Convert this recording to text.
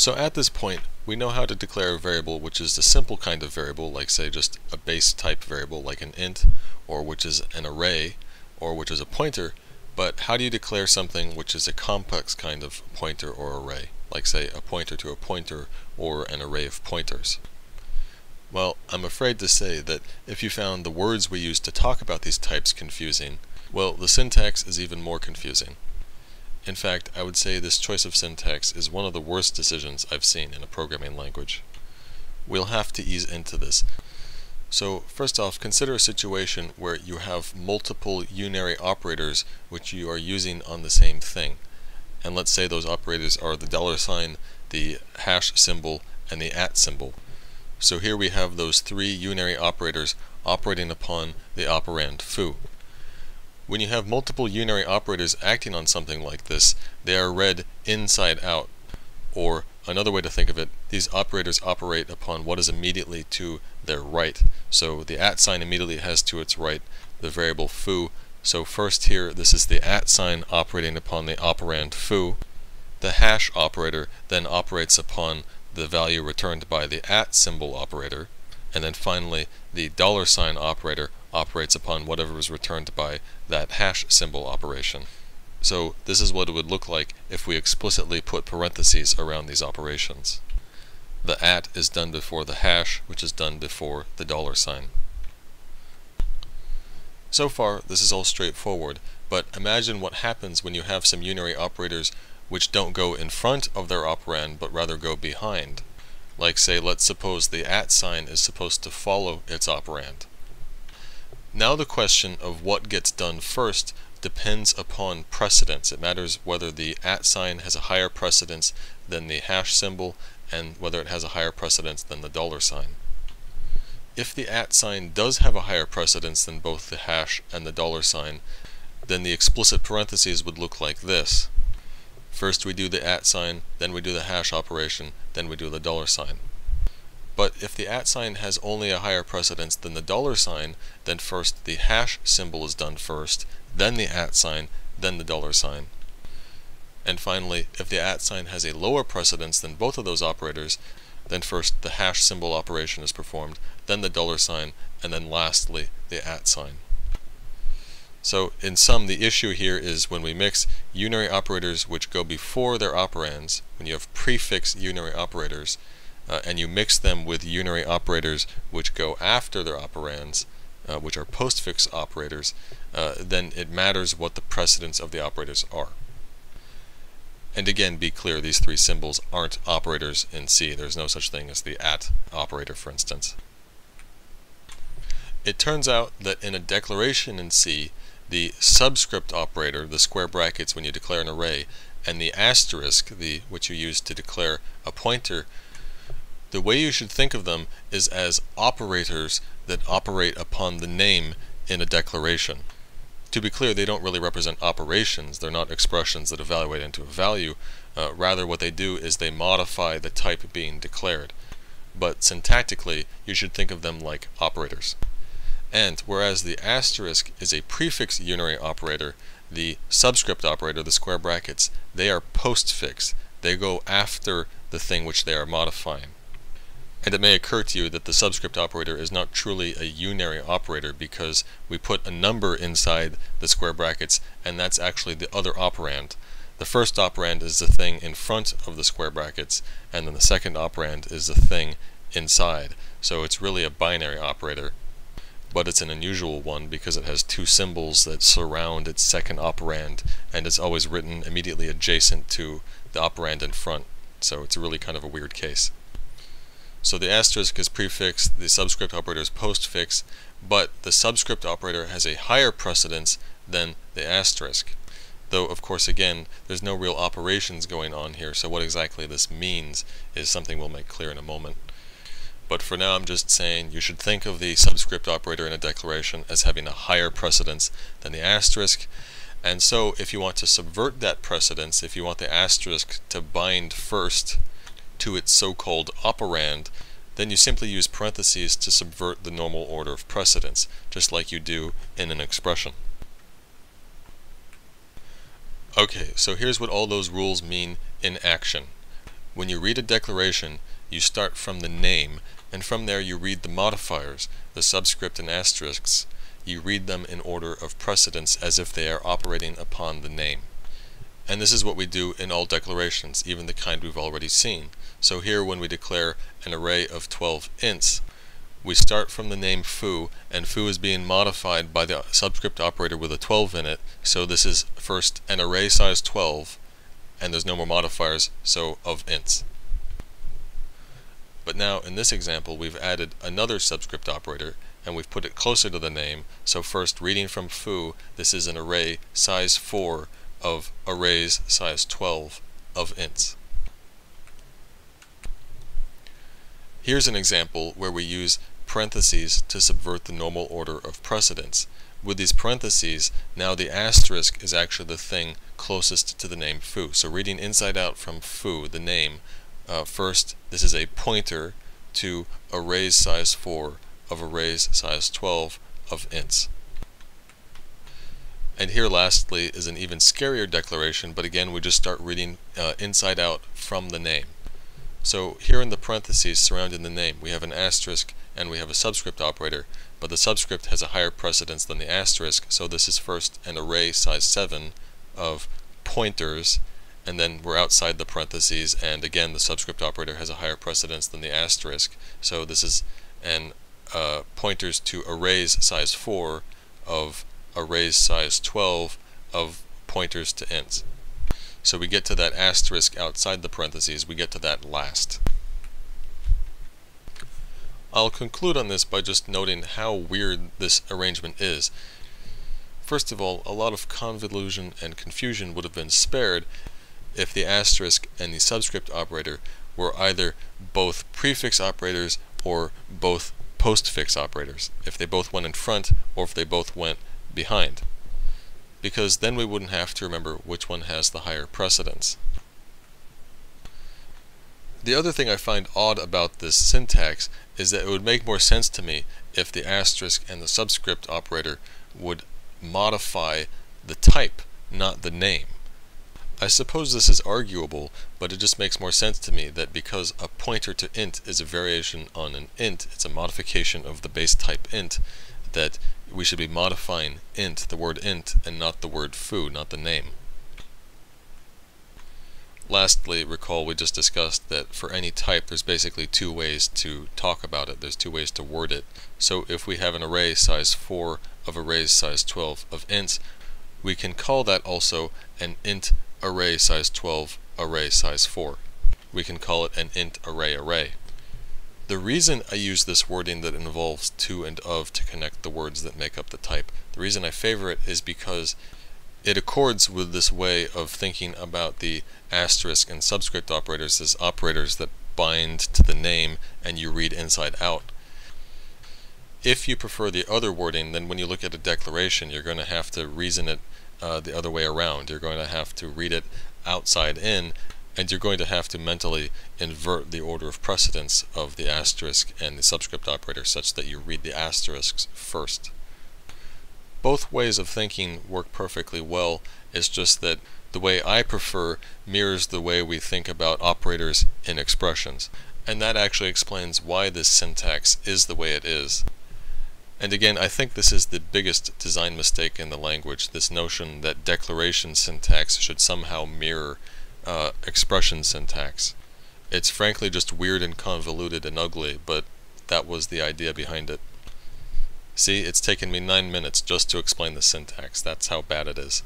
So at this point, we know how to declare a variable which is the simple kind of variable, like say just a base type variable like an int, or which is an array, or which is a pointer. But how do you declare something which is a complex kind of pointer or array, like say a pointer to a pointer or an array of pointers? Well, I'm afraid to say that if you found the words we use to talk about these types confusing, well, the syntax is even more confusing. In fact, I would say this choice of syntax is one of the worst decisions I've seen in a programming language. We'll have to ease into this. So first off, consider a situation where you have multiple unary operators which you are using on the same thing. And let's say those operators are the $, the hash symbol, and the @ symbol. So here we have those three unary operators operating upon the operand foo. When you have multiple unary operators acting on something like this, they are read inside out. Or, another way to think of it, these operators operate upon what is immediately to their right. So the @ sign immediately has to its right the variable foo. So first here, this is the @ sign operating upon the operand foo. The hash operator then operates upon the value returned by the @ symbol operator. And then finally, the $sign operator operates upon whatever is returned by that hash symbol operation. So this is what it would look like if we explicitly put parentheses around these operations. The @ is done before the hash, which is done before the $sign. So far, this is all straightforward, but imagine what happens when you have some unary operators which don't go in front of their operand, but rather go behind. Like say, let's suppose the @ sign is supposed to follow its operand. Now the question of what gets done first depends upon precedence. It matters whether the @ sign has a higher precedence than the hash symbol and whether it has a higher precedence than the $sign. If the @ sign does have a higher precedence than both the hash and the $sign, then the explicit parentheses would look like this. First we do the @ sign, then we do the hash operation, then we do the $sign. But if the @ sign has only a higher precedence than the $sign, then first the hash symbol is done first, then the @ sign, then the $sign. And finally, if the @ sign has a lower precedence than both of those operators, then first the hash symbol operation is performed, then the $sign, and then lastly the @ sign. So in sum, the issue here is when we mix unary operators which go before their operands, when you have prefix unary operators, and you mix them with unary operators which go after their operands, which are postfix operators, then it matters what the precedence of the operators are. And again, be clear, these three symbols aren't operators in C. There's no such thing as the @ operator, for instance. It turns out that in a declaration in C, the subscript operator, the square brackets when you declare an array, and the asterisk, which you use to declare a pointer, the way you should think of them is as operators that operate upon the name in a declaration. To be clear, they don't really represent operations. They're not expressions that evaluate into a value. Rather, what they do is they modify the type being declared. But syntactically, you should think of them like operators. And whereas the asterisk is a prefix unary operator, the subscript operator, the square brackets, they are postfix. They go after the thing which they are modifying. And it may occur to you that the subscript operator is not truly a unary operator because we put a number inside the square brackets, and that's actually the other operand. The first operand is the thing in front of the square brackets, and then the second operand is the thing inside. So it's really a binary operator. But it's an unusual one because it has two symbols that surround its second operand, and it's always written immediately adjacent to the operand in front. So it's really kind of a weird case. So the asterisk is prefix, the subscript operator is postfix, but the subscript operator has a higher precedence than the asterisk. Though, of course, again, there's no real operations going on here, so what exactly this means is something we'll make clear in a moment. But for now, I'm just saying you should think of the subscript operator in a declaration as having a higher precedence than the asterisk. And so if you want to subvert that precedence, if you want the asterisk to bind first to its so-called operand, then you simply use parentheses to subvert the normal order of precedence, just like you do in an expression. Okay, so here's what all those rules mean in action. When you read a declaration, you start from the name, and from there you read the modifiers, the subscript and asterisks. You read them in order of precedence as if they are operating upon the name. And this is what we do in all declarations, even the kind we've already seen. So here, when we declare an array of 12 ints, we start from the name foo, and foo is being modified by the subscript operator with a 12 in it, so this is first an array size 12, and there's no more modifiers, so of ints. But now in this example we've added another subscript operator, and we've put it closer to the name, so first reading from foo, this is an array size 4 of arrays size 12 of ints. Here's an example where we use parentheses to subvert the normal order of precedence. With these parentheses, now the asterisk is actually the thing closest to the name foo. So reading inside out from foo, the name, first this is a pointer to arrays size 4 of arrays size 12 of ints. And here lastly is an even scarier declaration, but again we just start reading inside out from the name. So here in the parentheses surrounding the name we have an asterisk and we have a subscript operator, but the subscript has a higher precedence than the asterisk, so this is first an array size 7 of pointers, and then we're outside the parentheses, and again the subscript operator has a higher precedence than the asterisk, so this is an pointers to arrays size 4 of arrays size 12 of pointers to ints. So we get to that asterisk outside the parentheses, we get to that last. I'll conclude on this by just noting how weird this arrangement is. First of all, a lot of convolution and confusion would have been spared if the asterisk and the subscript operator were either both prefix operators or both postfix operators, if they both went in front or if they both went behind, because then we wouldn't have to remember which one has the higher precedence. The other thing I find odd about this syntax is that it would make more sense to me if the asterisk and the subscript operator would modify the type, not the name. I suppose this is arguable, but it just makes more sense to me that because a pointer to int is a variation on an int, it's a modification of the base type int, that we should be modifying int, the word int, and not the word foo, not the name. Lastly, recall we just discussed that for any type there's basically two ways to talk about it, there's two ways to word it. So if we have an array size 4 of arrays size 12 of ints, we can call that also an int array size 12 array size 4. We can call it an int array. The reason I use this wording that involves to and of to connect the words that make up the type, the reason I favor it is because it accords with this way of thinking about the asterisk and subscript operators as operators that bind to the name and you read inside out. If you prefer the other wording, then when you look at a declaration you're going to have to reason it the other way around. You're going to have to read it outside in, and you're going to have to mentally invert the order of precedence of the asterisk and the subscript operator such that you read the asterisks first. Both ways of thinking work perfectly well, it's just that the way I prefer mirrors the way we think about operators in expressions, and that actually explains why this syntax is the way it is. And again, I think this is the biggest design mistake in the language, this notion that declaration syntax should somehow mirror expression syntax. It's frankly just weird and convoluted and ugly, but that was the idea behind it. See, it's taken me 9 minutes just to explain the syntax. That's how bad it is.